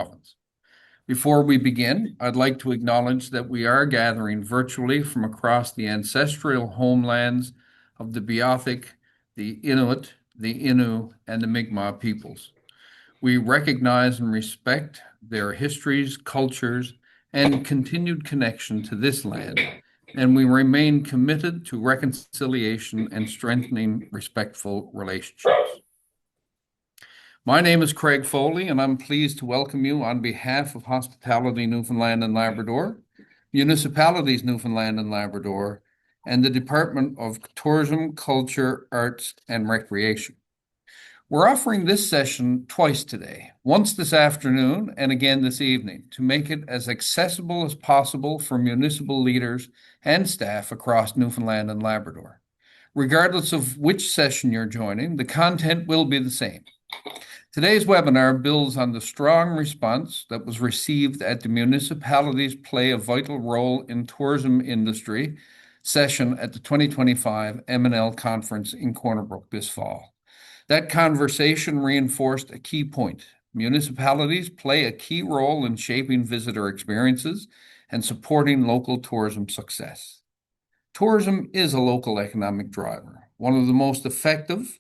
Province. Before we begin, I'd like to acknowledge that we are gathering virtually from across the ancestral homelands of the Beothuk, the Inuit, the Innu, and the Mi'kmaq peoples. We recognize and respect their histories, cultures, and continued connection to this land, and we remain committed to reconciliation and strengthening respectful relationships. My name is Craig Foley, and I'm pleased to welcome you on behalf of Hospitality Newfoundland and Labrador, Municipalities Newfoundland and Labrador, and the Department of Tourism, Culture, Arts, and Recreation. We're offering this session twice today, once this afternoon and again this evening, to make it as accessible as possible for municipal leaders and staff across Newfoundland and Labrador. Regardless of which session you're joining, the content will be the same. Today's webinar builds on the strong response that was received at the Municipalities Play a Vital Role in Tourism Industry session at the 2025 MNL Conference in Corner Brook this fall. That conversation reinforced a key point. Municipalities play a key role in shaping visitor experiences and supporting local tourism success. Tourism is a local economic driver, one of the most effective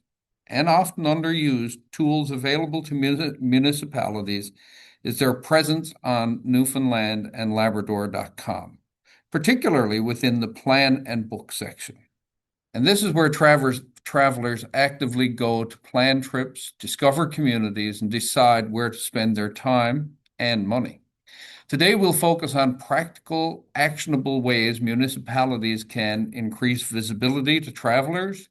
and often underused tools available to municipalities is their presence on Newfoundland and Labrador.com, particularly within the plan and book section. And this is where travelers actively go to plan trips, discover communities, and decide where to spend their time and money. Today, we'll focus on practical, actionable ways municipalities can increase visibility to travelers,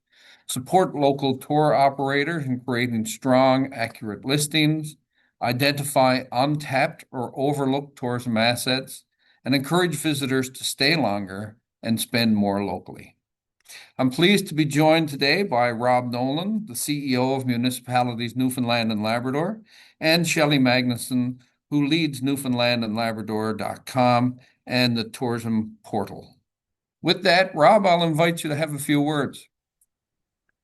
support local tour operators in creating strong, accurate listings, identify untapped or overlooked tourism assets, and encourage visitors to stay longer and spend more locally. I'm pleased to be joined today by Rob Nolan, the CEO of Municipalities Newfoundland and Labrador, and Shelley Magnuson, who leads Newfoundland and Labrador.com and the tourism portal. With that, Rob, I'll invite you to have a few words.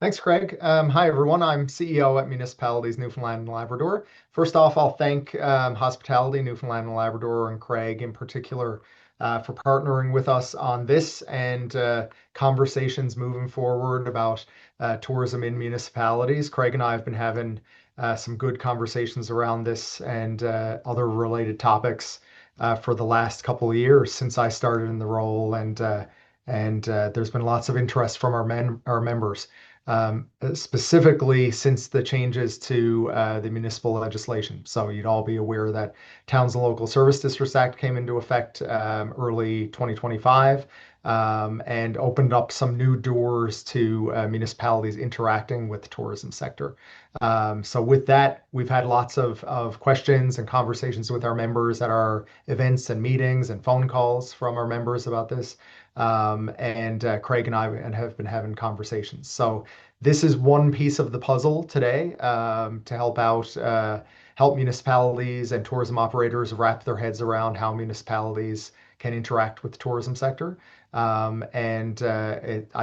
Thanks, Craig. Hi, everyone. I'm CEO at Municipalities Newfoundland and Labrador. First off, I'll thank Hospitality Newfoundland and Labrador and Craig in particular for partnering with us on this and conversations moving forward about tourism in municipalities. Craig and I have been having some good conversations around this and other related topics for the last couple of years since I started in the role, and there's been lots of interest from our members. Specifically since the changes to the municipal legislation. So you'd all be aware that Towns and Local Service Districts Act came into effect early 2025 and opened up some new doors to municipalities interacting with the tourism sector. So with that, we've had lots of questions and conversations with our members at our events and meetings and phone calls from our members about this. Craig and I have been having conversations. So this is one piece of the puzzle today to help municipalities and tourism operators wrap their heads around how municipalities can interact with the tourism sector. I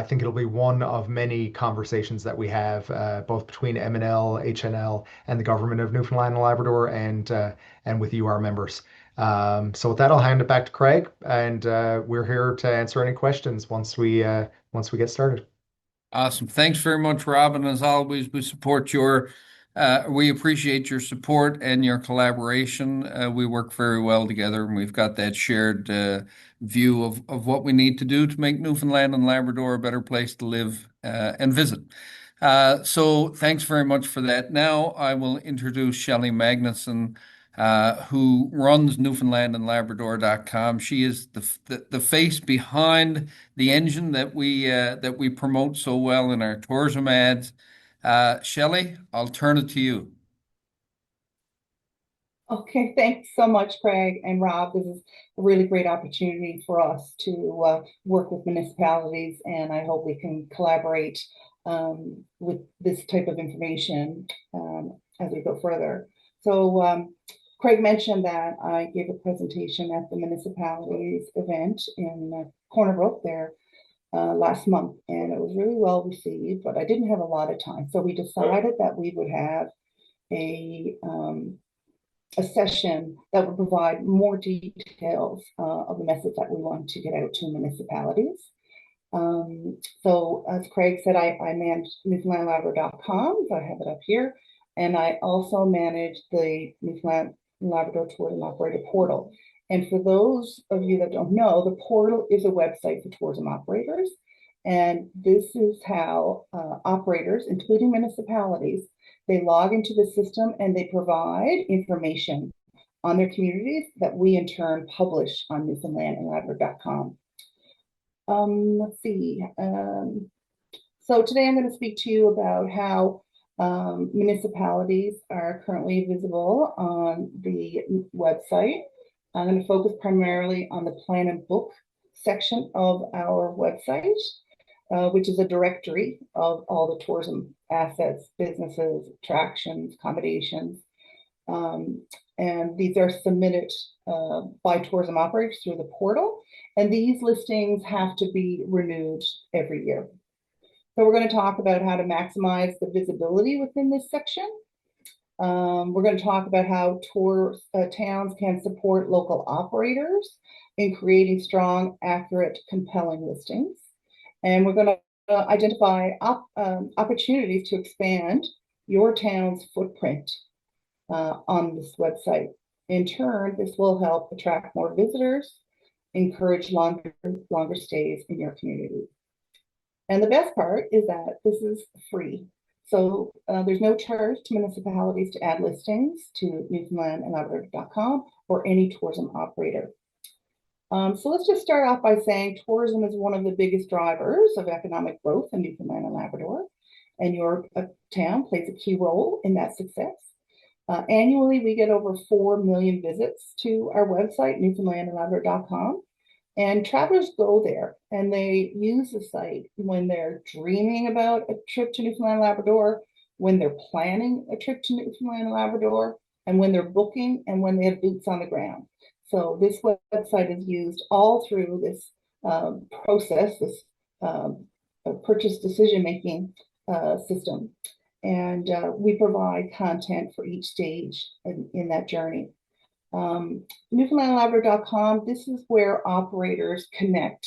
think it'll be one of many conversations that we have both between MNL, HNL, and the government of Newfoundland and Labrador, and with you, our members. So with that, I'll hand it back to Craig, and we're here to answer any questions once we get started. Awesome. Thanks very much, Rob. And as always, we appreciate your support and your collaboration. We work very well together, and we've got that shared view of what we need to do to make Newfoundland and Labrador a better place to live and visit. So thanks very much for that. Now I will introduce Shelley Magnuson, who runs Newfoundland and Labrador.com. She is the face behind the engine that we promote so well in our tourism ads. Shelley, I'll turn it to you. Okay, thanks so much, Craig and Rob. This is a really great opportunity for us to work with municipalities, and I hope we can collaborate with this type of information as we go further. So Craig mentioned that I gave a presentation at the municipalities event in Corner Brook there last month, and it was really well received, but I didn't have a lot of time. So we decided that we would have a a session that would provide more details of the message that we want to get out to municipalities. So as Craig said, I manage NewfoundlandLabrador.com, so I have it up here. And I also manage the Newfoundland Labrador Tourism Operator Portal. And for those of you that don't know, the portal is a website for tourism operators. And this is how operators, including municipalities, they log into the system and they provide information on their communities that we in turn publish on NewfoundlandLabrador.com. Let's see. So today I'm going to speak to you about how municipalities are currently visible on the website. I'm going to focus primarily on the plan and book section of our website, which is a directory of all the tourism assets, businesses, attractions, accommodations. And these are submitted by tourism operators through the portal. And these listings have to be renewed every year. So we're going to talk about how to maximize the visibility within this section. We're going to talk about how towns can support local operators in creating strong, accurate, compelling listings. And we're going to identify opportunities to expand your town's footprint on this website. In turn, this will help attract more visitors, encourage longer stays in your community. And the best part is that this is free. So there's no charge to municipalities to add listings to NewfoundlandLabrador.com or any tourism operator. So let's just start off by saying tourism is one of the biggest drivers of economic growth in Newfoundland and Labrador, and your town plays a key role in that success. Annually, we get over 4 million visits to our website, NewfoundlandLabrador.com. And travelers go there and they use the site when they're dreaming about a trip to Newfoundland and Labrador, when they're planning a trip to Newfoundland and Labrador, and when they're booking and when they have boots on the ground. So this website is used all through this process, this purchase decision-making system. And we provide content for each stage in that journey. NewfoundlandLabrador.com, this is where operators connect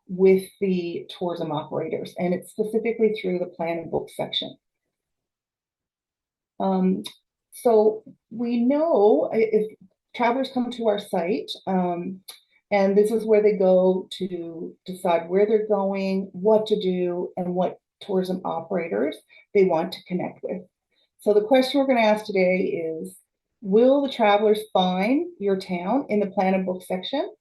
with the tourism operators, and it's specifically through the plan and book section. So we know if travelers come to our site, and this is where they go to decide where they're going, what to do, and what tourism operators they want to connect with. So the question we're going to ask today is, will the travelers find your town in the plan and book section?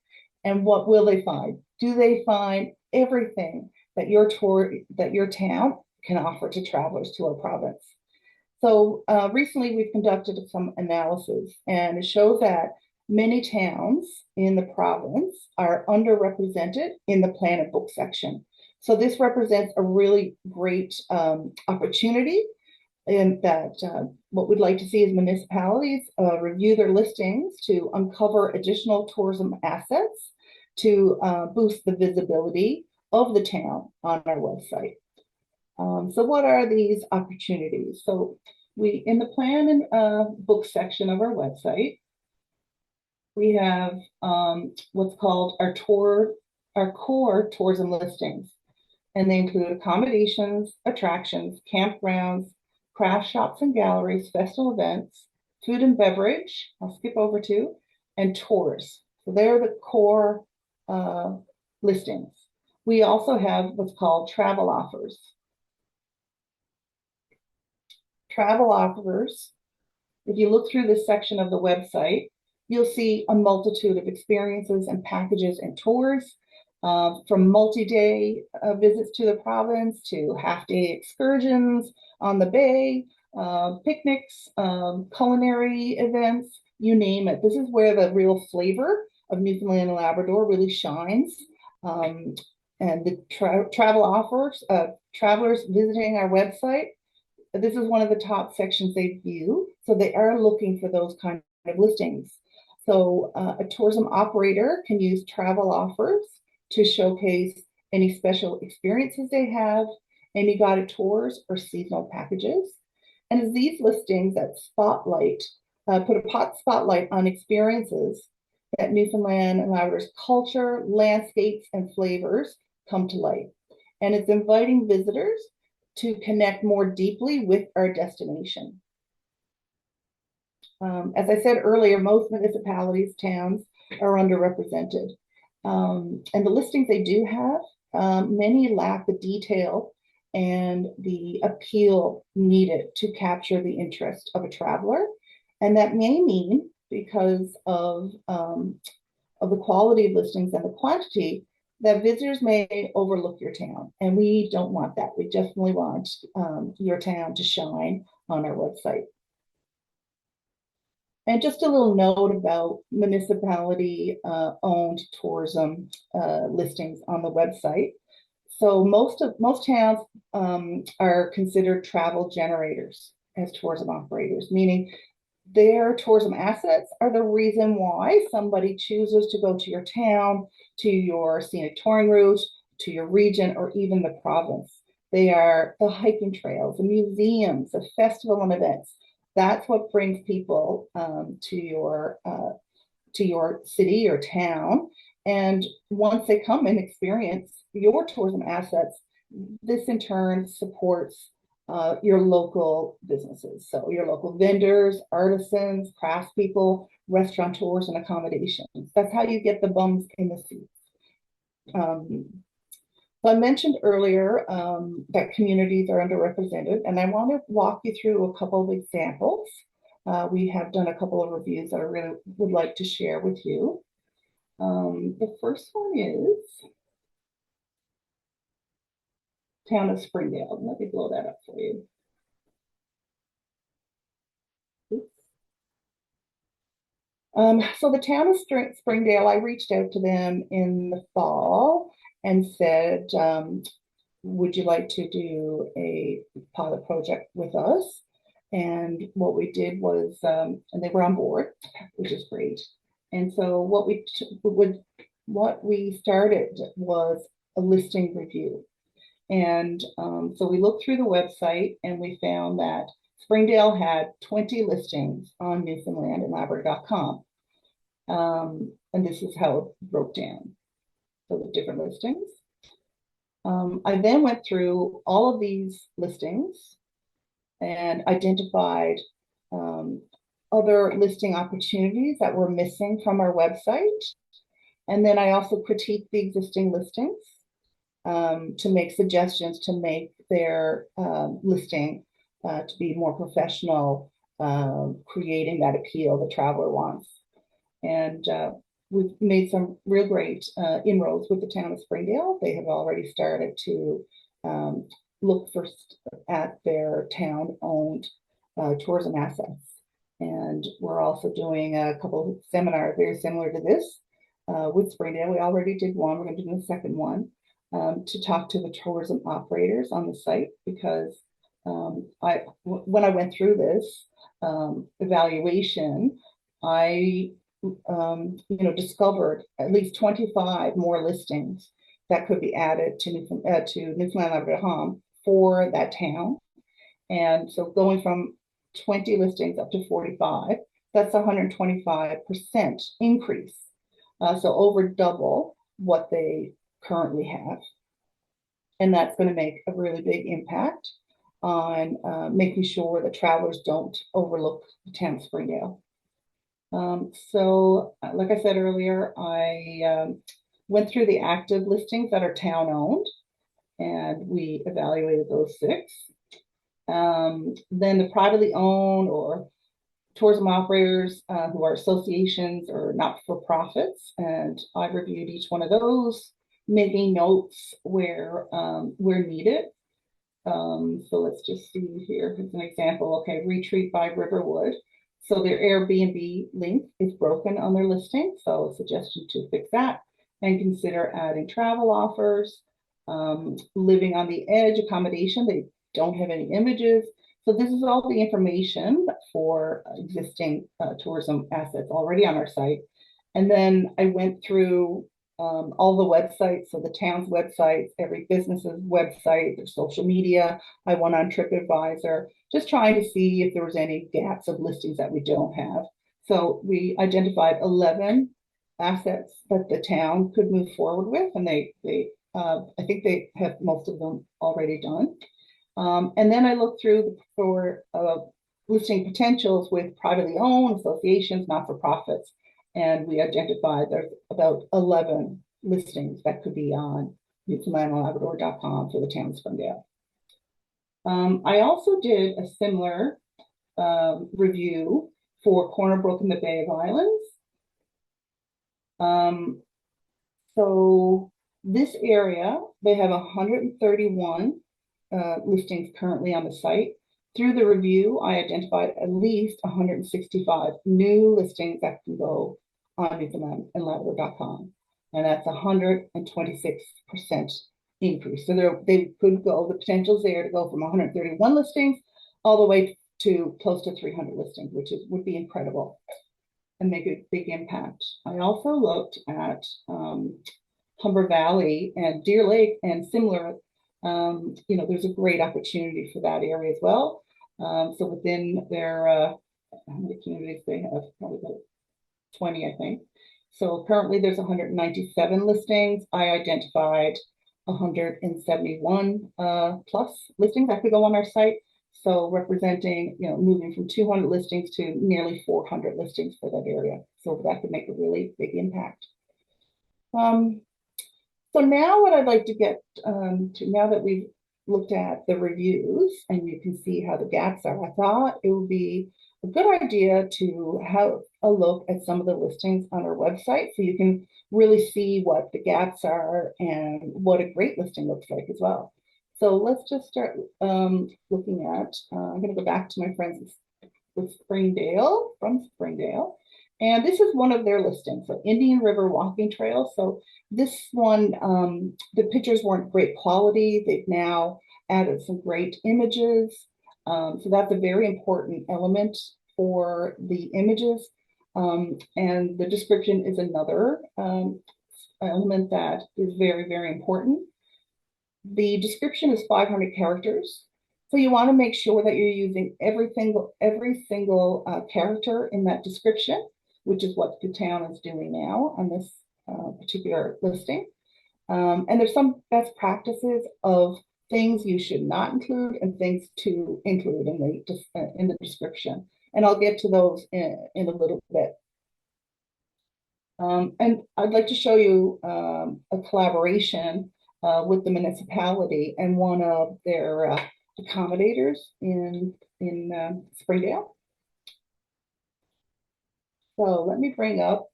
And what will they find? Do they find everything that your town can offer to travelers to our province? So recently we've conducted some analysis, and it shows that many towns in the province are underrepresented in the plan and book section. So this represents a really great opportunity. And that what we'd like to see is municipalities review their listings to uncover additional tourism assets to boost the visibility of the town on our website. So what are these opportunities? So in the plan and book section of our website, we have what's called our core tourism listings. And they include accommodations, attractions, campgrounds, craft shops and galleries, festival events, food and beverage, I'll skip over to, and tours. So they're the core listings. We also have what's called travel offers. Travel offers, if you look through this section of the website, you'll see a multitude of experiences and packages and tours, from multi-day visits to the province to half-day excursions on the bay, picnics, culinary events, you name it. This is where the real flavor of Newfoundland and Labrador really shines. And the travel offers, travelers visiting our website, this is one of the top sections they view. So they are looking for those kind of listings. So a tourism operator can use travel offers to showcase any special experiences they have, any guided tours or seasonal packages. And it's these listings that spotlight put a spotlight on experiences that Newfoundland and Labrador's culture, landscapes, and flavors come to light. And it's inviting visitors to connect more deeply with our destination. As I said earlier, most municipalities, towns are underrepresented. And the listings they do have, many lack the detail and the appeal needed to capture the interest of a traveler. And that may mean, because of the quality of listings and the quantity, that visitors may overlook your town. And we don't want that. We definitely want your town to shine on our website. And just a little note about municipality owned tourism listings on the website. So most towns are considered travel generators as tourism operators, meaning their tourism assets are the reason why somebody chooses to go to your town, to your scenic touring route, to your region, or even the province. They are the hiking trails, the museums, the festival and events. That's what brings people to your city or town. And once they come and experience your tourism assets, this in turn supports your local businesses. So your local vendors, artisans, craftspeople, restaurateurs, and accommodations. That's how you get the bums in the seats. So I mentioned earlier that communities are underrepresented, and I want to walk you through a couple of examples. We have done a couple of reviews that I really would like to share with you. The first one is Town of Springdale. Let me blow that up for you. So the town of Springdale, I reached out to them in the fall and said, would you like to do a pilot project with us? And what we did was, and they were on board, which is great. And so what we started was a listing review. And so we looked through the website and we found that Springdale had 20 listings on Newfoundland and Labrador.com. And this is how it broke down. So the different listings. I then went through all of these listings and identified other listing opportunities that were missing from our website. And then I also critiqued the existing listings to make suggestions to make their listing to be more professional, creating that appeal the traveler wants. And we've made some real great inroads with the town of Springdale. They have already started to look at their town-owned tourism assets. And we're also doing a couple of seminars very similar to this with Springdale. We already did one. We're going to do the second one to talk to the tourism operators on the site, because when I went through this evaluation, I discovered at least 25 more listings that could be added to Newfoundland Labrador for that town. And so going from 20 listings up to 45, that's 125% increase. So over double what they currently have. And that's going to make a really big impact on making sure that travelers don't overlook the town of Springdale. So like I said earlier, I went through the active listings that are town owned, and we evaluated those 6. Then the privately owned or tourism operators who are associations or not-for-profits, and I reviewed each one of those, making notes where needed. So let's just see here. Here's an example. Okay, Retreat by Riverwood. So their Airbnb link is broken on their listing. So a suggestion to fix that and consider adding travel offers, living on the edge accommodation. They don't have any images. So this is all the information for existing tourism assets already on our site. And then I went through all the websites, so the town's websites, every business's website, their social media. I went on TripAdvisor, just trying to see if there was any gaps of listings that we don't have. So we identified 11 assets that the town could move forward with, and I think they have most of them already done. And then I looked through for listing potentials with privately owned associations, not-for-profits, and we identified there's about 11 listings that could be on newfoundlandandlabrador.com for the town of Springdale. I also did a similar review for Corner Brook in the Bay of Islands. So this area, they have 131 listings currently on the site. Through the review, I identified at least 165 new listings that can go on newfoundlandandlabrador.com, and that's 126% increase. So they could go, the potential's there to go from 131 listings all the way to close to 300 listings, which would be incredible and make a big impact. I also looked at Humber Valley and Deer Lake and similar. There's a great opportunity for that area as well. So within their, how many communities they have? Probably about 20, I think. So currently there's 197 listings. I identified 171 plus listings that could go on our site. So representing, moving from 200 listings to nearly 400 listings for that area. So that could make a really big impact. So now what I'd like to get to, now that we've looked at the reviews and you can see how the gaps are, I thought it would be a good idea to have a look at some of the listings on our website so you can really see what the gaps are and what a great listing looks like as well. So let's just start looking at, I'm going to go back to my friends with Springdale, from Springdale. And this is one of their listings, so Indian River Walking Trail. So this one, the pictures weren't great quality. They've now added some great images. So that's a very important element for the images. And the description is another element that is very, very important. The description is 500 characters. So you want to make sure that you're using every single character in that description, which is what the town is doing now on this particular listing. And there's some best practices of things you should not include and things to include in the description. And I'll get to those in a little bit. And I'd like to show you a collaboration with the municipality and one of their accommodators in Springdale. So let me bring up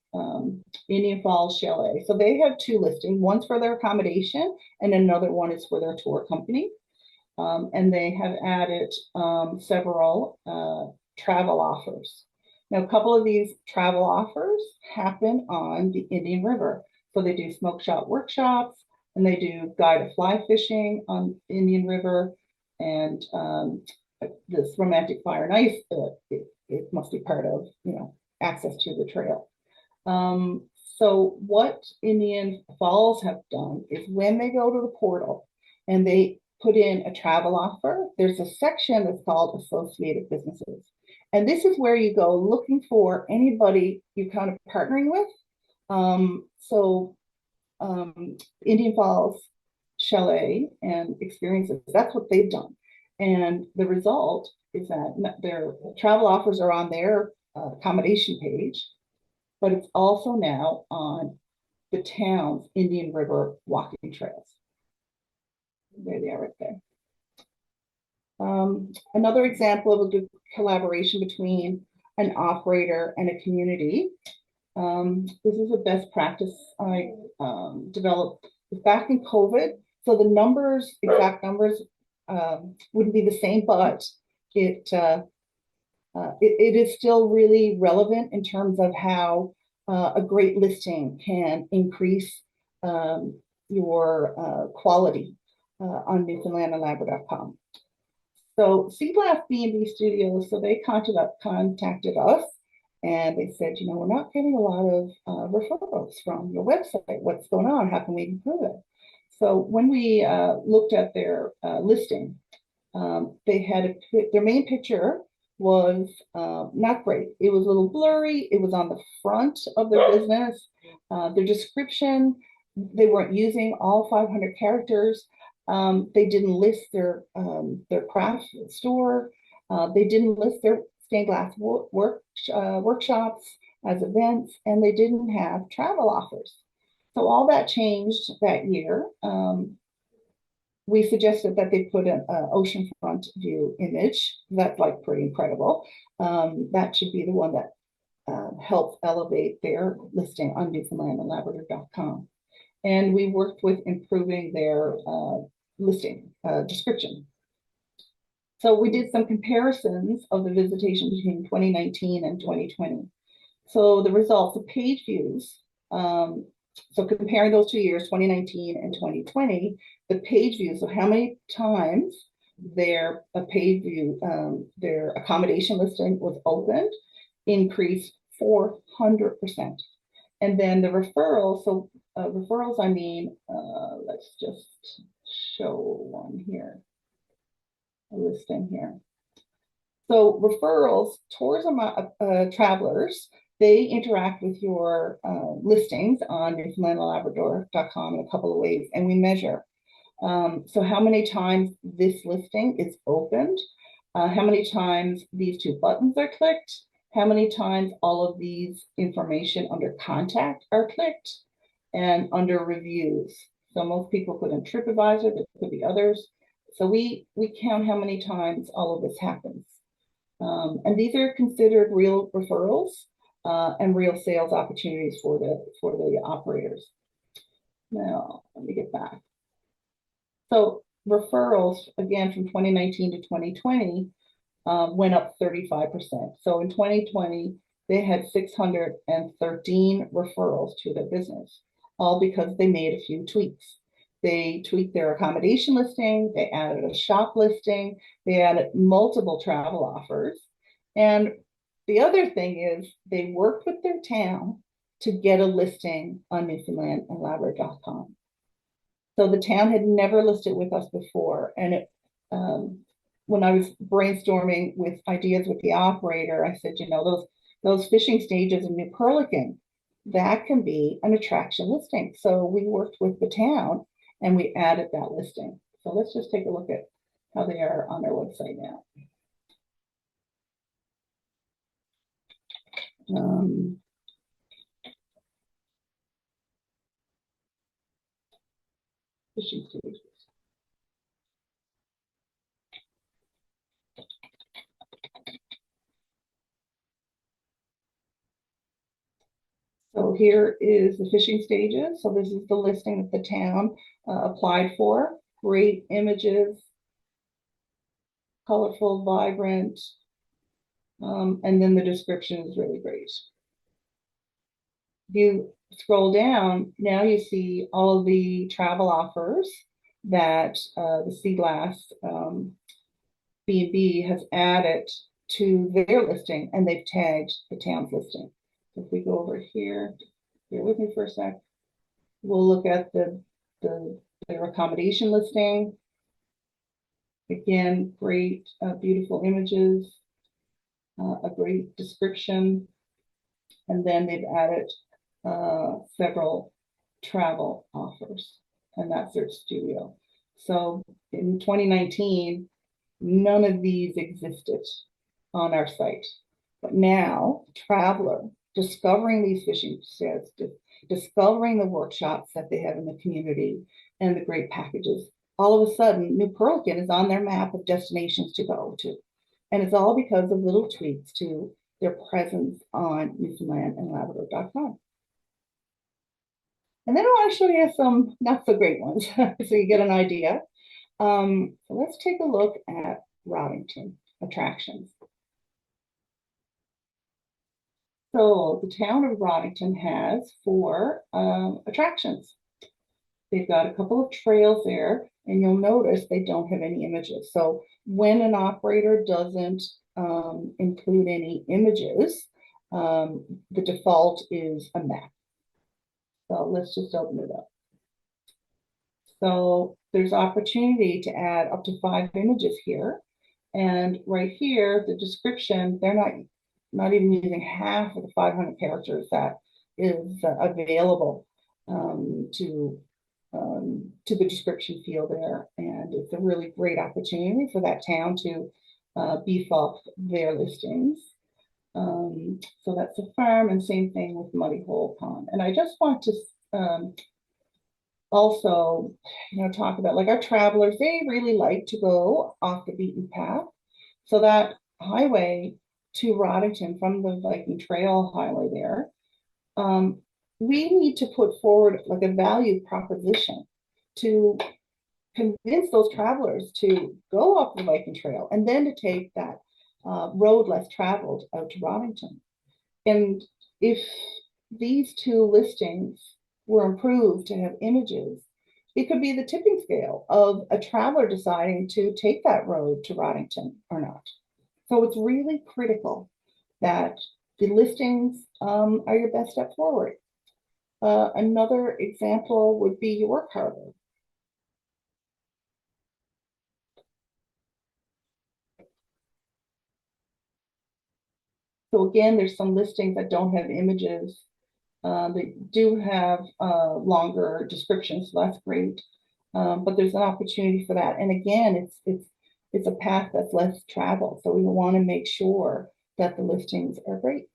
Indian Falls Chalet. So they have two listings. One's for their accommodation and another one is for their tour company. And they have added several travel offers. Now, a couple of these travel offers happen on the Indian River. So they do smoke shop workshops and they do guided fly fishing on Indian River, and this romantic fire and ice, it must be part of, access to the trail. So what Indian Falls have done is when they go to the portal and they put in a travel offer, there's a section that's called associated businesses. And this is where you go looking for anybody you're kind of partnering with. Indian Falls Chalet and Experiences, that's what they've done. And the result is that their travel offers are on their accommodation page, but it's also now on the town's Indian River walking trails. There they are right there. Another example of a good collaboration between an operator and a community. This is a best practice I developed back in COVID. So the exact numbers wouldn't be the same, but it is still really relevant in terms of how a great listing can increase your quality on newfoundlandandlabrador.com. So Sea Glass B&B Studios, so they contacted us And they said, we're not getting a lot of referrals from your website. What's going on? How can we improve it? So when we looked at their listing, they had their main picture was not great. It was a little blurry. It was on the front of their business. Their description, they weren't using all 500 characters. They didn't list their craft store. They didn't list their stained glass workshops as events, and they didn't have travel offers. So all that changed that year. We suggested that they put an oceanfront view image. That's like pretty incredible. That should be the one that helps elevate their listing on newfoundlandandlabrador.com. And we worked with improving their listing description. So we did some comparisons of the visitation between 2019 and 2020. So the results of page views, so comparing those 2 years, 2019 and 2020, the page views, so how many times their page view, their accommodation listing was opened, increased 400%. And then the referrals, so referrals, I mean, let's just show one here, a listing here. So referrals, tourism travelers, they interact with your listings on newfoundlandandlabrador.com in a couple of ways, and we measure. So how many times this listing is opened, how many times these two buttons are clicked, how many times all of these information under contact are clicked, and under reviews. So most people put in TripAdvisor, there could be others. So we count how many times all of this happens. And these are considered real referrals and real sales opportunities for the operators. Now, let me get back. So referrals, again, from 2019 to 2020, went up 35%. So in 2020, they had 613 referrals to their business, all because they made a few tweaks. They tweaked their accommodation listing, they added a shop listing, they added multiple travel offers. And the other thing is they worked with their town to get a listing on newfoundlandandlabrador.com. So the town had never listed with us before. And it, when I was brainstorming with ideas with the operator, I said, those fishing stages in New Perlican, that can be an attraction listing. So we worked with the town and we added that listing. So let's just take a look at how they are on their website now. Fishing stages. So here is the fishing stages. So this is the listing that the town applied for. Great images, colorful, vibrant, and then the description is really great. If you scroll down, now you see all of the travel offers that the Sea Glass B&B has added to their listing, and they've tagged the town's listing. So if we go over here, bear with me for a sec, we'll look at their accommodation listing. Again, great, beautiful images, a great description, and then they've added several travel offers, and that's their studio. So in 2019, none of these existed on our site, but now traveler discovering these fishing sheds, discovering the workshops that they have in the community and the great packages, all of a sudden New Perlican is on their map of destinations to go to, and it's all because of little tweaks to their presence on newfoundlandandlabrador.com. And then I want to show you some not so great ones so you get an idea. So let's take a look at Rodington attractions. So the town of Rodington has 4 attractions. They've got a couple of trails there, and you'll notice they don't have any images. So when an operator doesn't include any images, The default is a map. So let's just open it up. So there's opportunity to add up to 5 images here. And right here, the description, they're not even using half of the 500 characters that is available to the description field there. And it's a really great opportunity for that town to beef up their listings. So that's a farm, and same thing with Muddy Hole Pond. And I just want to also, talk about, like, our travelers, they really like to go off the beaten path. So that highway to Roddington from the Viking Trail highway there, we need to put forward like a value proposition to convince those travelers to go up the Viking Trail and then to take that road less traveled out to Roddington. And if these 2 listings were improved to have images, it could be the tipping scale of a traveler deciding to take that road to Roddington or not. So it's really critical that the listings are your best step forward. Another example would be York Harbor. So again, there's some listings that don't have images. They do have longer descriptions, so that's great. But there's an opportunity for that. And again, it's a path that's less traveled. So we want to make sure that the listings are great.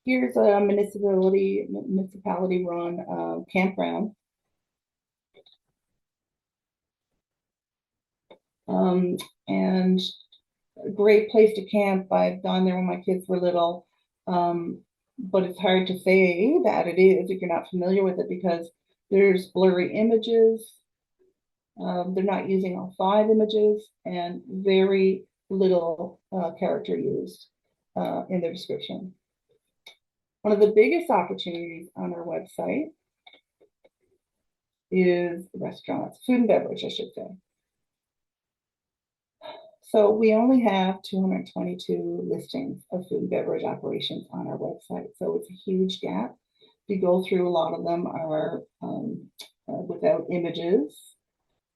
Here's a municipality run campground. And a great place to camp. I've gone there when my kids were little. But it's hard to say that it is if you're not familiar with it, because there's blurry images. They're not using all 5 images, and very little character used in their description. One of the biggest opportunities on our website is restaurants, food and beverage, I should say. So we only have 222 listings of food and beverage operations on our website. So it's a huge gap. If you go through, a lot of them are without images,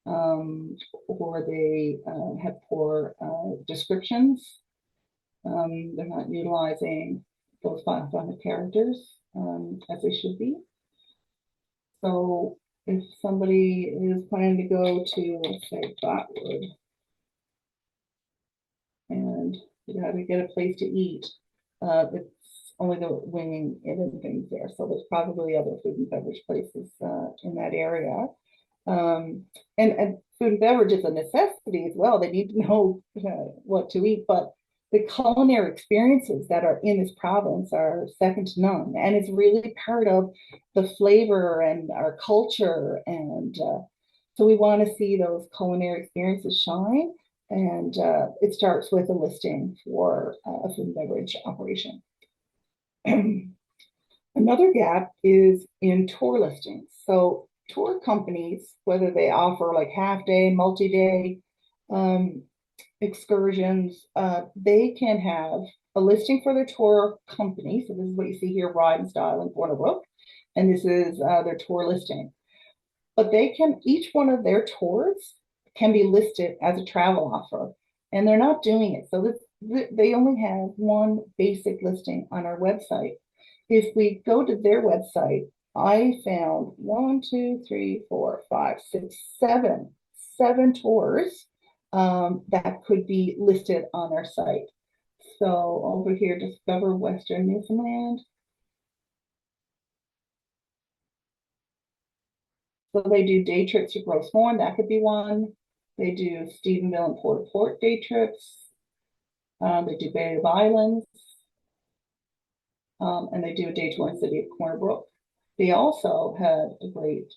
or they have poor descriptions. They're not utilizing those 500 characters as they should be. So if somebody is planning to go to, let's say, Botwood, and you got to get a place to eat, it's only the Winging Inn and things there. So there's probably other food and beverage places in that area. And food and beverage is a necessity as well. They need to know what to eat, but the culinary experiences that are in this province are second to none. And it's really part of the flavor and our culture. And so we want to see those culinary experiences shine. And it starts with a listing for a food and beverage operation. Another gap is in tour listings. So tour companies, whether they offer like half-day, multi-day excursions, they can have a listing for their tour company. So this is what you see here, Ride and Style in Corner Brook. And this is their tour listing. But they can, each one of their tours can be listed as a travel offer, and they're not doing it. So they only have one basic listing on our website. If we go to their website, I found 1, 2, 3, 4, 5, 6, 7 tours that could be listed on our site. So over here, Discover Western Newfoundland. So they do day trips to Grosse Horn, that could be one. They do Stephenville and Port day trips. They do Bay of Islands. And they do a day tour in the city of Corner Brook. They also have a great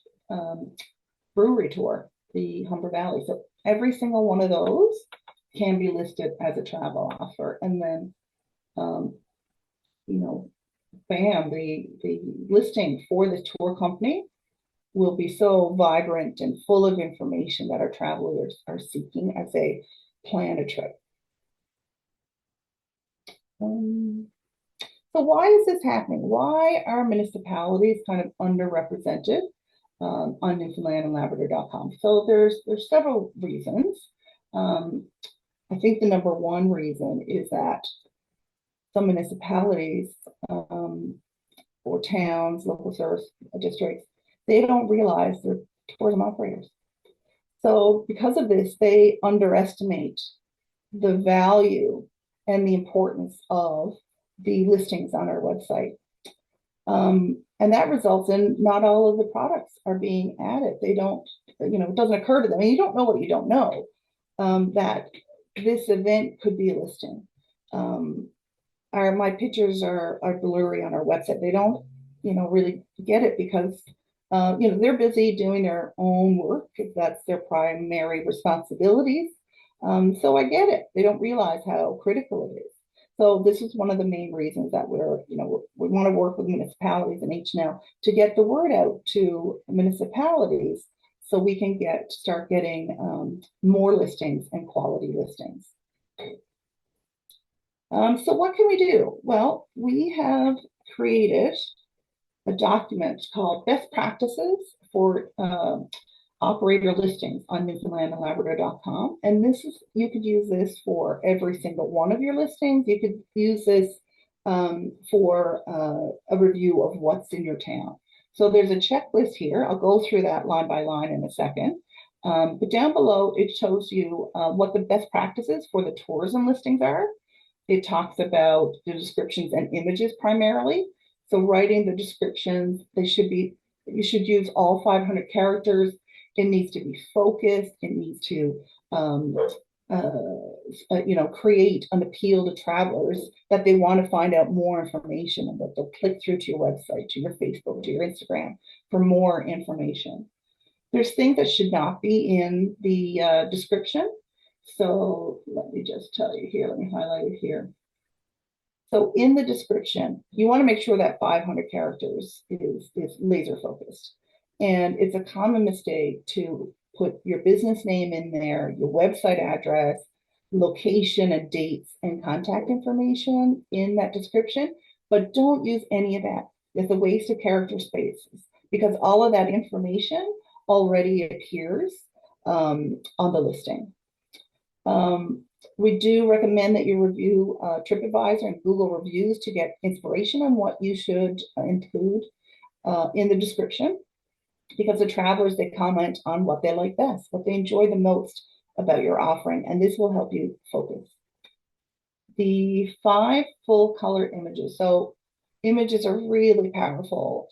brewery tour, the Humber Valley. So every single one of those can be listed as a travel offer. And then, bam, the listing for the tour company will be so vibrant and full of information that our travelers are seeking as they plan a trip. So why is this happening? Why are municipalities kind of underrepresented on newfoundlandandlabrador.com? So there's several reasons. I think the number one reason is that some municipalities or towns, local service districts, they don't realize they're tourism operators. So because of this, they underestimate the value and the importance of the listings on our website. And that results in not all of the products are being added. They don't, it doesn't occur to them. And you don't know what you don't know, that this event could be a listing. My pictures are blurry on our website. They don't, really get it because, they're busy doing their own work. That's their primary responsibilities. So I get it. They don't realize how critical it is. So this is one of the main reasons that we want to work with municipalities and HNL to get the word out to municipalities so we can start getting more listings and quality listings. So what can we do? Well, we have created a document called Best Practices for Operator Listings on newfoundlandandlabrador.com. And you could use this for every single one of your listings. You could use this for a review of what's in your town. So there's a checklist here. I'll go through that line by line in a second. But down below, it shows you what the best practices for the tourism listings are. It talks about the descriptions and images primarily. So writing the descriptions, you should use all 500 characters. It needs to be focused. It needs to, create an appeal to travelers that they want to find out more information and that they'll click through to your website, to your Facebook, to your Instagram for more information. There's things that should not be in the description. So let me just tell you here, let me highlight it here. So in the description, you want to make sure that 500 characters is laser focused. And it's a common mistake to put your business name in there, your website address, location and dates and contact information in that description, but don't use any of that. It's a waste of character spaces because all of that information already appears on the listing. We do recommend that you review TripAdvisor and Google reviews to get inspiration on what you should include in the description, because the travelers, they comment on what they like best, what they enjoy the most about your offering, and this will help you focus. The 5 full color images. So images are really powerful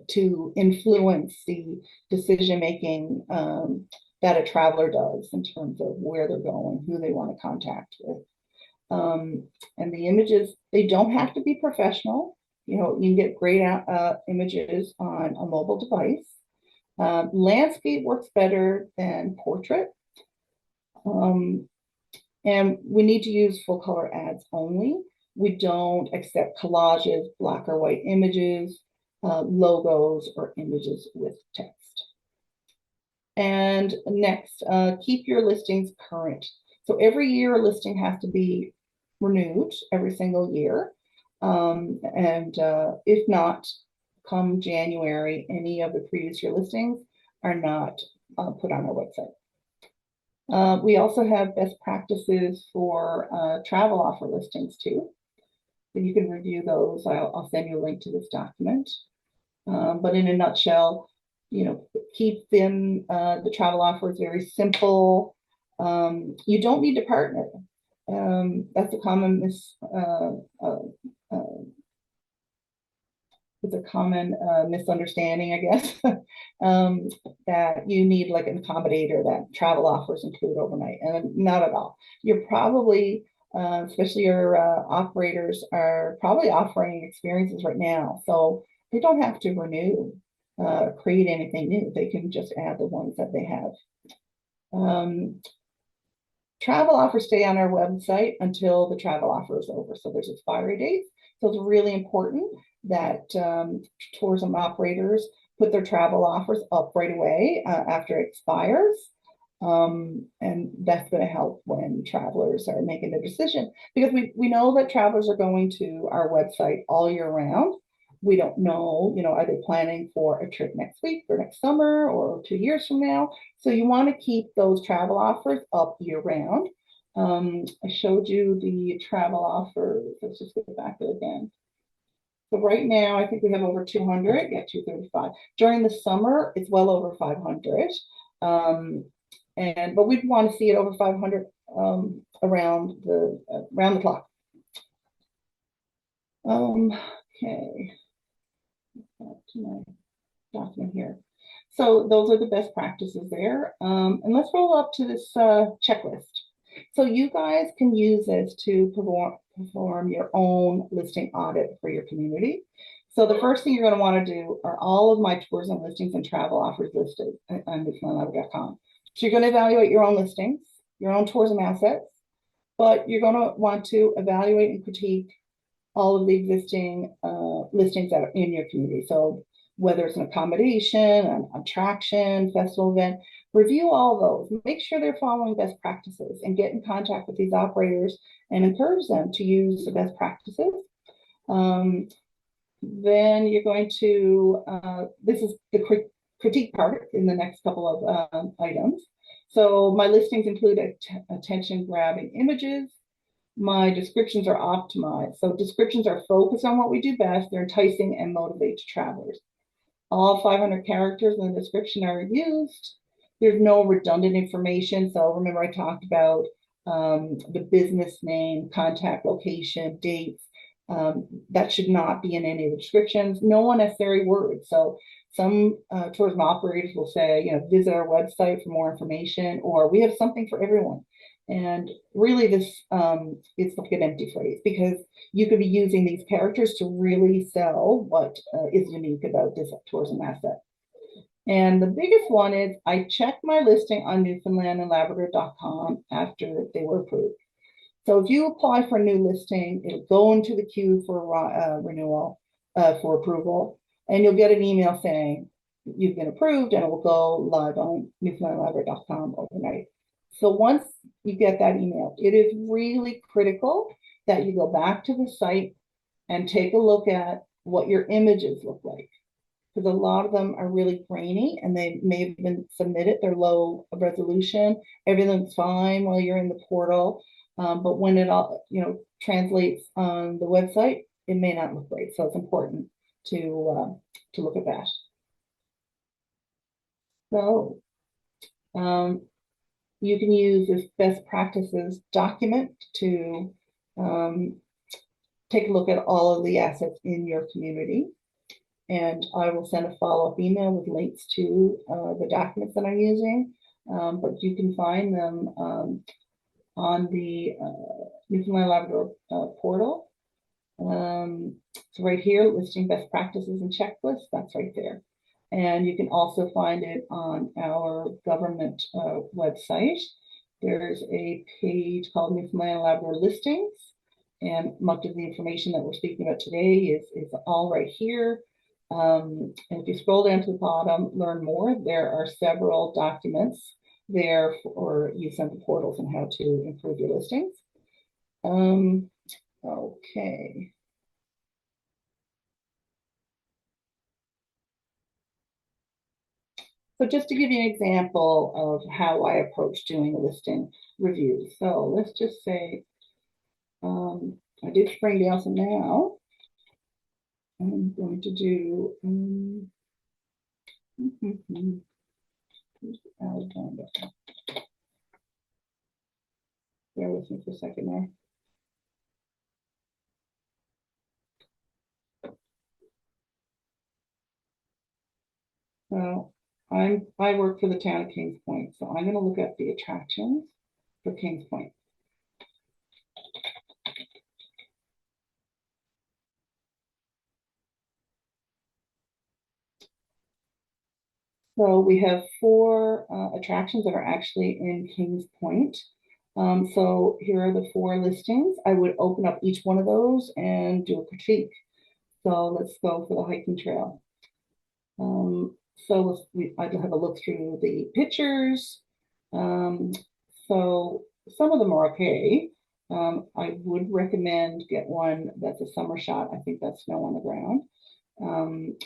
to influence the decision making that a traveler does in terms of where they're going, who they want to contact with. And the images, they don't have to be professional. You can get great images on a mobile device. Landscape works better than portrait. And we need to use full color ads only. We don't accept collages, black or white images, logos, or images with text. And next, keep your listings current. So every year a listing has to be renewed every single year. If not, come January, any of the previous year listings are not put on our website. We also have best practices for travel offer listings too. So you can review those. I'll send you a link to this document. But in a nutshell, keep them, the travel offers very simple. You don't need to partner. That's a common misunderstanding, I guess, that you need like an accommodator, that travel offers include overnight, and not at all. You're probably, especially your operators are probably offering experiences right now, so they don't have to renew, create anything new. They can just add the ones that they have. Travel offers stay on our website until the travel offer is over. So there's expiry dates. So it's really important that tourism operators put their travel offers up right away after it expires. And that's going to help when travelers are making their decision, because we know that travelers are going to our website all year round. We don't know, are they planning for a trip next week or next summer or 2 years from now? So you want to keep those travel offers up year round. I showed you the travel offers. Let's just go back there again. So right now, I think we have over 200, yeah, 235. During the summer, it's well over 500. But we'd want to see it over 500 around the clock. Okay, back to my document here. So those are the best practices there. And let's roll up to this checklist. So you guys can use this to perform your own listing audit for your community. So the first thing you're going to want to do are all of my tourism listings and travel offers listed on newfoundlandlibrary.com. So you're going to evaluate your own listings, your own tourism assets, but you're going to want to evaluate and critique all of the existing listings that are in your community. So whether it's an accommodation, an attraction, festival event, review all those. Make sure they're following best practices and get in contact with these operators and encourage them to use the best practices. Then you're going to, this is the critique part in the next couple of items. So my listings include attention grabbing images. My descriptions are optimized. So descriptions are focused on what we do best. They're enticing and motivate to travelers. All 500 characters in the description are used. There's no redundant information. So remember I talked about the business name, contact location, dates. That should not be in any of the descriptions. No unnecessary words. So some tourism operators will say, visit our website for more information, or we have something for everyone. And really this is like an empty phrase, because you could be using these characters to really sell what is unique about this tourism asset. And the biggest one is I checked my listing on newfoundlandandlabrador.com after they were approved. So if you apply for a new listing, it'll go into the queue for renewal, for approval, and you'll get an email saying you've been approved, and it will go live on newfoundlandlabrador.com overnight. So once you get that email, it is really critical that you go back to the site and take a look at what your images look like, because a lot of them are really grainy and they may have been submitted, they're low resolution, everything's fine while you're in the portal, but when it all translates on the website, it may not look great. So it's important to look at that. So you can use this best practices document to take a look at all of the assets in your community. And I will send a follow-up email with links to the documents that I'm using. But you can find them on the Newfoundland Labrador portal. So right here, listing best practices and checklists, that's right there. And you can also find it on our government website. There's a page called Newfoundland Labrador Listings, and much of the information that we're speaking about today is all right here. And if you scroll down to the bottom, learn more, there are several documents there for use on the portals and how to improve your listings. Okay. So just to give you an example of how I approach doing a listing review. So let's just say I did Springdale, so now I'm going to do Alexander. Bear with me for a second there. So I work for the town of Kings Point, so I'm going to look at the attractions for Kings Point. So we have 4 attractions that are actually in Kings Point. So here are the 4 listings. I would open up each one of those and do a critique. So let's go for the hiking trail. So I'd have a look through the pictures. So some of them are okay. I would recommend get one that's a summer shot. I think that's snow on the ground.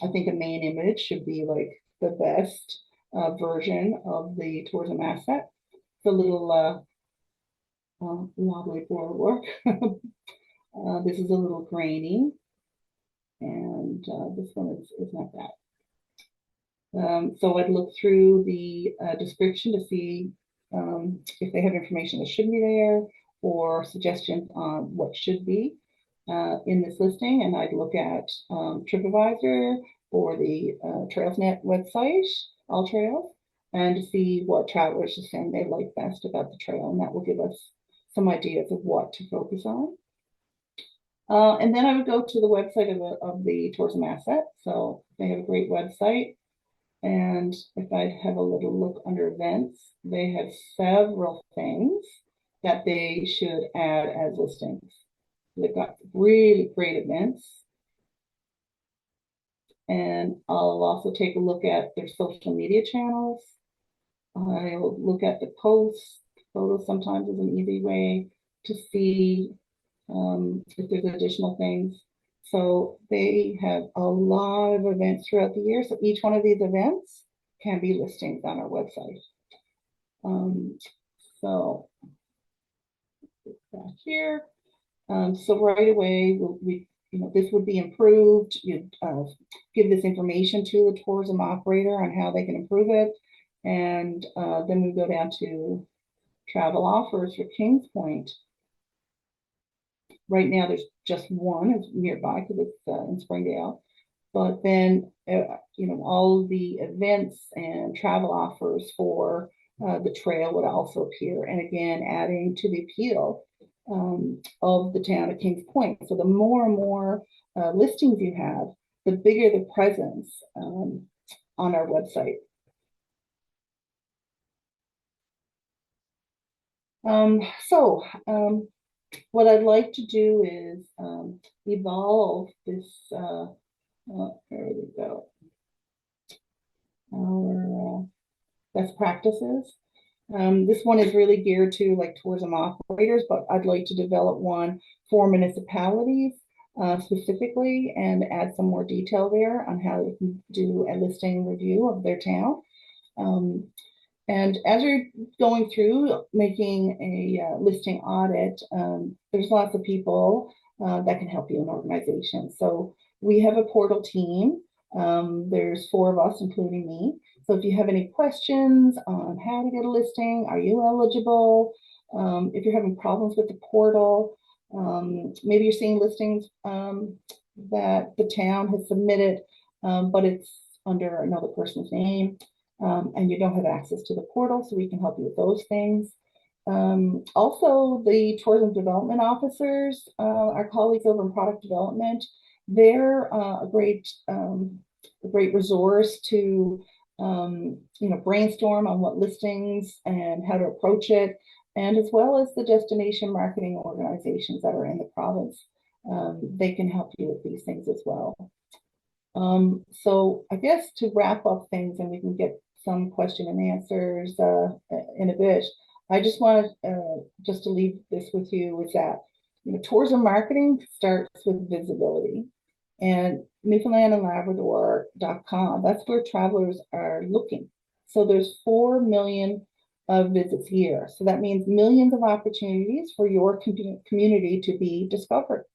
I think a main image should be like the best version of the tourism asset. It's a little wobbly forward work. This is a little grainy, and this one is not that. So I'd look through the description to see if they have information that should be there or suggestions on what should be in this listing. And I'd look at TripAdvisor or the TrailsNet website, All Trails, and to see what travelers are saying they like best about the trail. And that will give us some ideas of what to focus on. And then I would go to the website of the tourism asset. So they have a great website. And if I have a little look under events, they have several things that they should add as listings. They've got really great events. And I'll also take a look at their social media channels. I'll look at the posts. Photos sometimes is an easy way to see if there's additional things. So they have a lot of events throughout the year. So each one of these events can be listings on our website. So back here. So right away, this would be improved. You'd give this information to the tourism operator on how they can improve it. And then we go down to travel offers for Kings Point. Right now, there's just one. It's nearby because it's in Springdale. But then, all the events and travel offers for the trail would also appear. And again, adding to the appeal of the town of Kings Point. So the more and more listings you have, the bigger the presence on our website. What I'd like to do is evolve this, there we go, our best practices. This one is really geared to like tourism operators, but I'd like to develop one for municipalities specifically and add some more detail there on how they can do a listing review of their town. And as you're going through making a listing audit, there's lots of people that can help you in organizations. So we have a portal team. There's 4 of us, including me. So if you have any questions on how to get a listing, are you eligible? If you're having problems with the portal, maybe you're seeing listings that the town has submitted, but it's under another person's name. And you don't have access to the portal, so we can help you with those things. Also, the tourism development officers, our colleagues over in product development, they're a great resource to brainstorm on what listings and how to approach it, and as well as the destination marketing organizations that are in the province. They can help you with these things as well. So I guess to wrap up things, and we can get some question and answers in a bit, I just want just to leave this with you is that tourism marketing starts with visibility, and Newfoundland and Labrador.com, that's where travelers are looking. So there's 4 million visits a year. So that means millions of opportunities for your community to be discovered.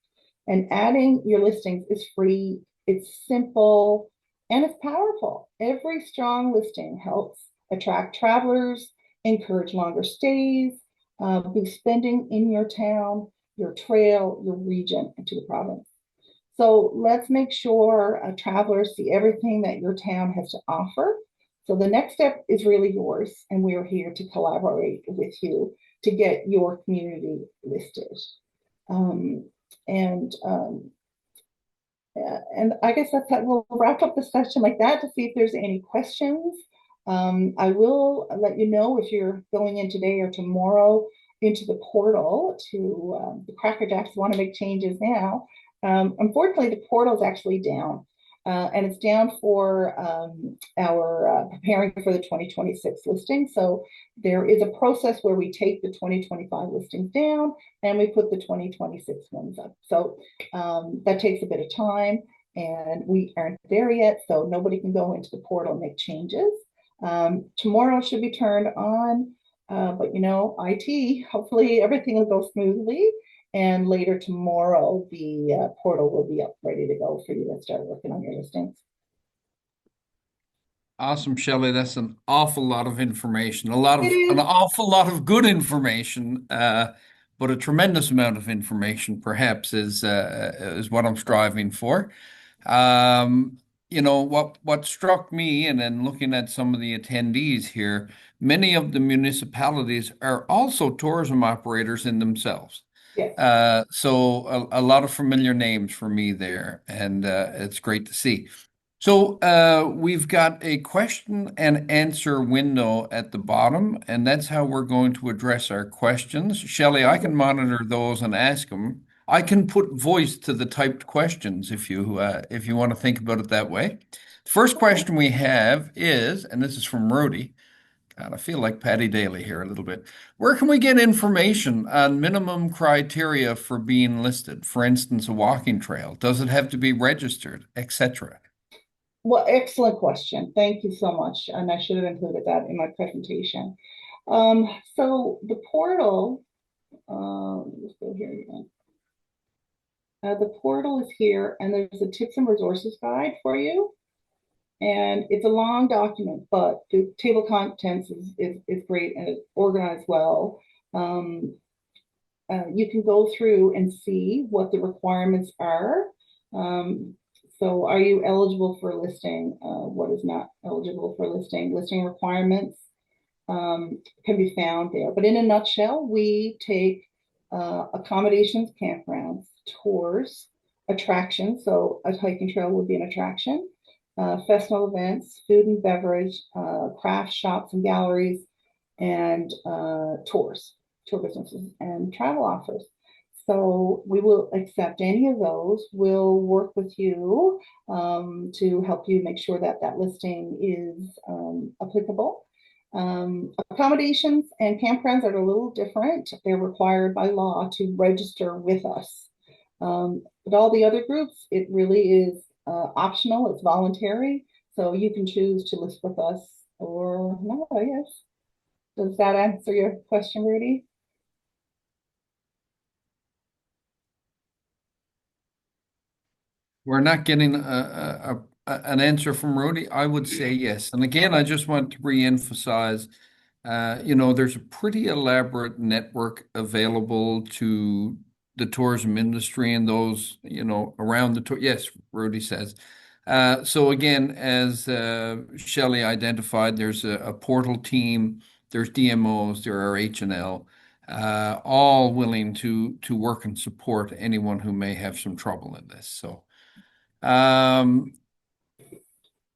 And adding your listings is free. It's simple and it's powerful. Every strong listing helps attract travelers, encourage longer stays, boost spending in your town, your trail, your region, and to the province. So let's make sure travelers see everything that your town has to offer. So the next step is really yours, and we're here to collaborate with you to get your community listed. And I guess that we'll wrap up the session like that to see if there's any questions. I will let you know if you're going in today or tomorrow into the portal to the Cracker Jacks want to make changes now. Unfortunately, the portal is actually down. and it's down for our preparing for the 2026 listing. So there is a process where we take the 2025 listings down and we put the 2026 ones up. So that takes a bit of time, and we aren't there yet, so nobody can go into the portal and make changes. Tomorrow should be turned on, but IT, hopefully everything will go smoothly. And later tomorrow, the portal will be up ready to go for you to start working on your listings. Awesome, Shelley. That's an awful lot of information, It an is. awful lot of good information, but a tremendous amount of information, perhaps, is what I'm striving for. Um, what struck me, and then looking at some of the attendees here, many of the municipalities are also tourism operators in themselves. Yes. So a lot of familiar names for me there, and it's great to see. So we've got a question and answer window at the bottom, and that's how we're going to address our questions. Shelley, I can monitor those and ask them. I can put voice to the typed questions if you want to think about it that way. The first question we have is, and this is from Rudy. God, I feel like Patty Daly here a little bit. Where can we get information on minimum criteria for being listed? For instance, a walking trail. Does it have to be registered, etc.? Well, excellent question. Thank you so much. And I should have included that in my presentation. So the portal, let's go here again. The portal is here, and there's a tips and resources guide for you. And it's a long document, but the table of contents is great and it's organized well. You can go through and see what the requirements are. So are you eligible for listing? What is not eligible for listing? Listing requirements can be found there. But in a nutshell, we take accommodations, campgrounds, tours, attractions. So a hiking trail would be an attraction. Festival events, food and beverage, craft shops and galleries, and tour businesses, and travel offers. So we will accept any of those. We'll work with you to help you make sure that that listing is applicable. Accommodations and campgrounds are a little different. They're required by law to register with us. But all the other groups, it really is optional. It's voluntary. So you can choose to list with us or not, I guess. Does that answer your question, Rudy? We're not getting an answer from Rudy. I would say yes. And again, I just want to reemphasize, there's a pretty elaborate network available to the tourism industry and those, around the tour. Yes, Rudy says. So again, as Shelley identified, there's a portal team, there's DMOs, there are H&L, all willing to work and support anyone who may have some trouble in this. So. Um,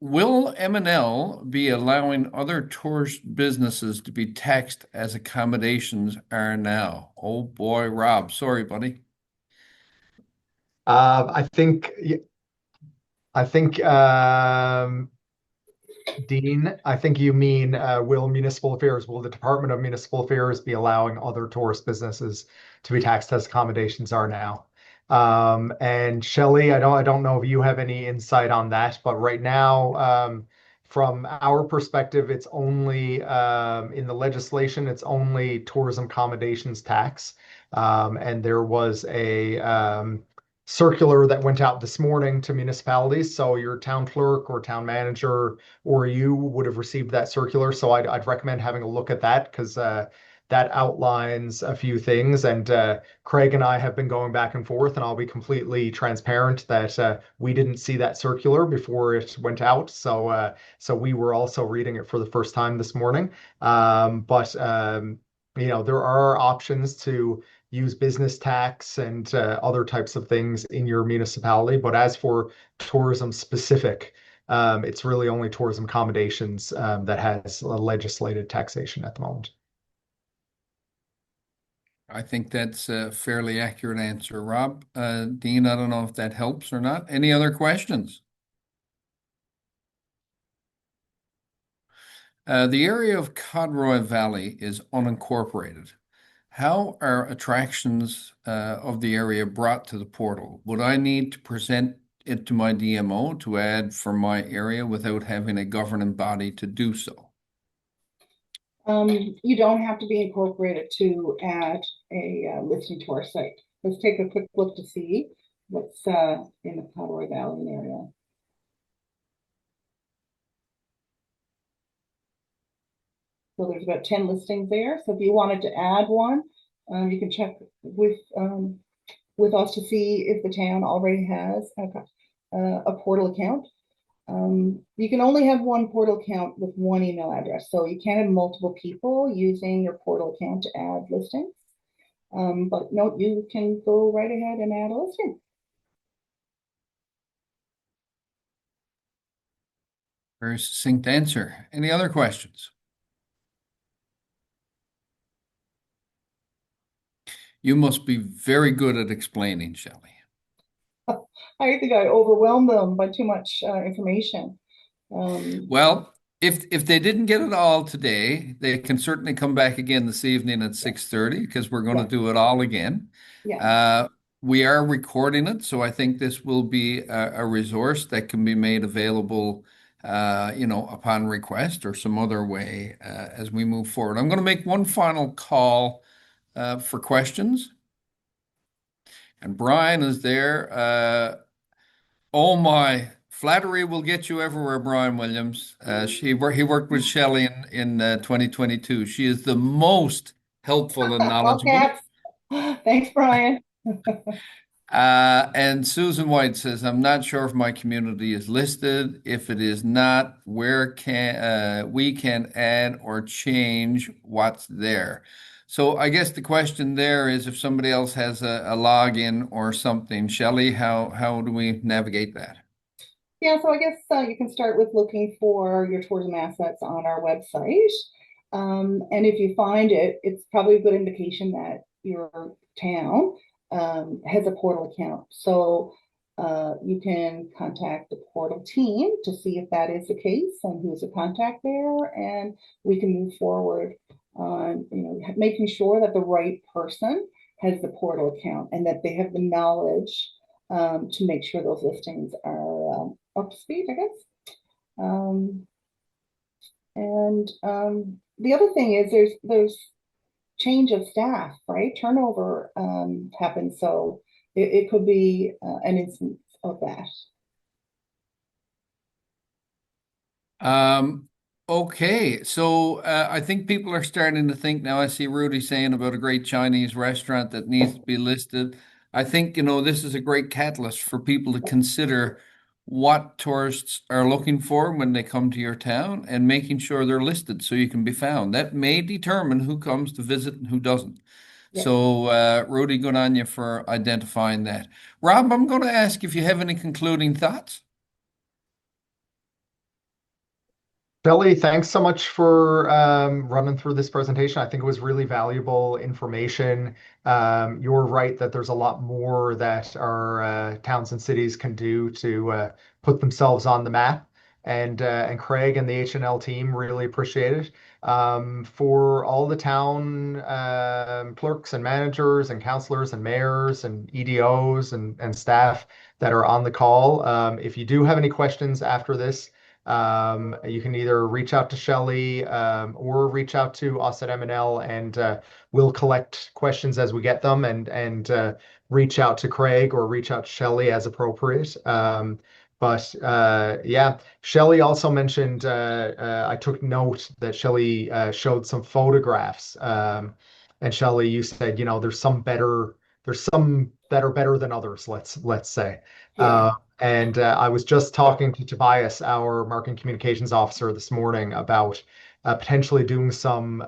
will MNL be allowing other tourist businesses to be taxed as accommodations are now? Oh boy, Rob, sorry, buddy. I think, Dean, I think you mean will the Department of Municipal Affairs be allowing other tourist businesses to be taxed as accommodations are now? And Shelley, I don't know if you have any insight on that, but right now, from our perspective, it's only in the legislation, it's only tourism accommodations tax. And there was a circular that went out this morning to municipalities. So your town clerk or town manager or you would have received that circular. So I'd recommend having a look at that because that outlines a few things. And Craig and I have been going back and forth, and I'll be completely transparent that we didn't see that circular before it went out. So we were also reading it for the first time this morning. But there are options to use business tax and other types of things in your municipality. But as for tourism specific, it's really only tourism accommodations that has legislated taxation at the moment. I think that's a fairly accurate answer, Rob. Dean, I don't know if that helps or not. Any other questions? The area of Conroy Valley is unincorporated. How are attractions of the area brought to the portal? Would I need to present it to my DMO to add for my area without having a governing body to do so? You don't have to be incorporated to add a listing to our site. Let's take a quick look to see what's in the Conroy Valley area. So there's about 10 listings there. So if you wanted to add one, you can check with us to see if the town already has a portal account. You can only have one portal account with one email address. So you can't have multiple people using your portal account to add listings. But no, you can go right ahead and add a listing. Very succinct answer. Any other questions? You must be very good at explaining, Shelley. I think I overwhelmed them by too much information. Well, if they didn't get it all today, they can certainly come back again this evening at 6:30 because we're going to Yeah. do it all again. Yeah. We are recording it, so I think this will be a resource that can be made available, upon request or some other way as we move forward. I'm going to make one final call for questions, and Brian is there. Oh my, flattery will get you everywhere, Brian Williams. He worked with Shelley in 2022. She is the most helpful and All knowledgeable. caps. Thanks, Brian. And Susan White says, I'm not sure if my community is listed. If it is not, where can we can add or change what's there? So I guess the question there is if somebody else has a login or something. Shelley, how do we navigate that? Yeah, so I guess you can start with looking for your tourism assets on our website. And if you find it, it's probably a good indication that your town has a portal account. So you can contact the portal team to see if that is the case and who's a contact there, and we can move forward on making sure that the right person has the portal account and that they have the knowledge to make sure those listings are up to speed, I guess. And the other thing is there's change of staff, right? Turnover happens, so it could be an instance of that. Okay, so I think people are starting to think now. I see Rudy saying about a great Chinese restaurant that needs to be listed. I think, this is a great catalyst for people to consider what tourists are looking for when they come to your town and making sure they're listed so you can be found. That may determine who comes to visit and who doesn't. Yeah. So, Rudy, good on you for identifying that. Rob, I'm going to ask if you have any concluding thoughts. Shelley, thanks so much for running through this presentation. I think it was really valuable information. You're right that there's a lot more that our towns and cities can do to put themselves on the map. And Craig and the HNL team really appreciate it. For all the town clerks and managers and councillors and mayors and EDOs and staff that are on the call, if you do have any questions after this, you can either reach out to Shelley or reach out to us at MNL, and we'll collect questions as we get them and reach out to Craig or reach out to Shelley as appropriate. But yeah, Shelley also mentioned, I took note that Shelley showed some photographs. And Shelley, you said, there's some that are better than others, let's say. Yeah. And I was just talking to Tobias, our marketing communications officer, this morning about potentially doing some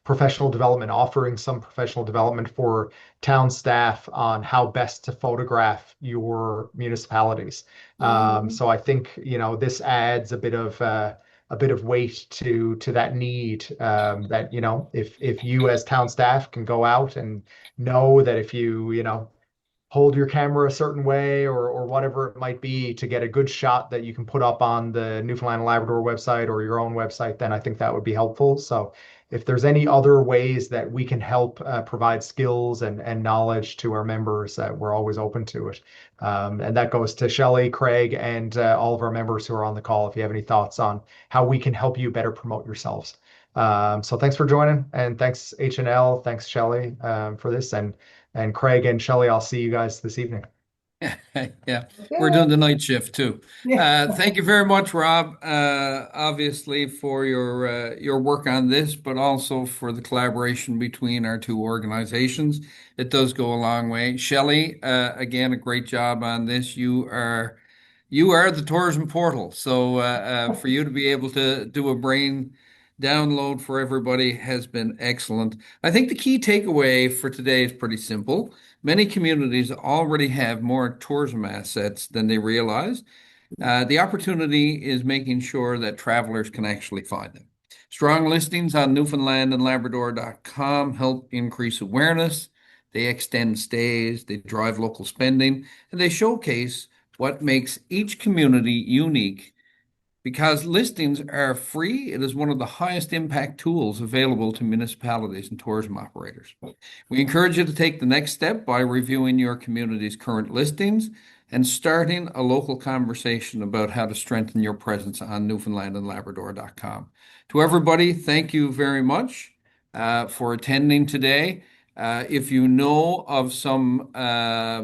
professional development, offering some professional development for town staff on how best to photograph your municipalities. So I think this adds a bit of weight to that need. That if you as town staff can go out and know that if you hold your camera a certain way or whatever it might be to get a good shot that you can put up on the Newfoundland and Labrador website or your own website, then I think that would be helpful. So if there's any other ways that we can help provide skills and knowledge to our members, we're always open to it. And that goes to Shelley, Craig, and all of our members who are on the call. If you have any thoughts on how we can help you better promote yourselves. So thanks for joining, and thanks HNL, thanks Shelley for this, and Craig and Shelley, I'll see you guys this evening. Yeah, we're doing the night shift too. Yeah. Thank you very much, Rob, obviously for your work on this, but also for the collaboration between our two organizations. It does go a long way. Shelley, again, a great job on this. You are the tourism portal, so for you to be able to do a brain download for everybody has been excellent. I think the key takeaway for today is pretty simple. Many communities already have more tourism assets than they realize. The opportunity is making sure that travelers can actually find them. Strong listings on newfoundlandandlabrador.com help increase awareness. They extend stays, they drive local spending, and they showcase what makes each community unique. Because listings are free, it is one of the highest impact tools available to municipalities and tourism operators. We encourage you to take the next step by reviewing your community's current listings and starting a local conversation about how to strengthen your presence on newfoundlandandlabrador.com. To everybody, thank you very much for attending today. If you know of some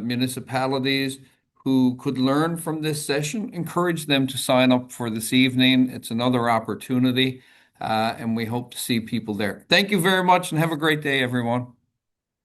municipalities who could learn from this session, encourage them to sign up for this evening. It's another opportunity, and we hope to see people there. Thank you very much and have a great day, everyone.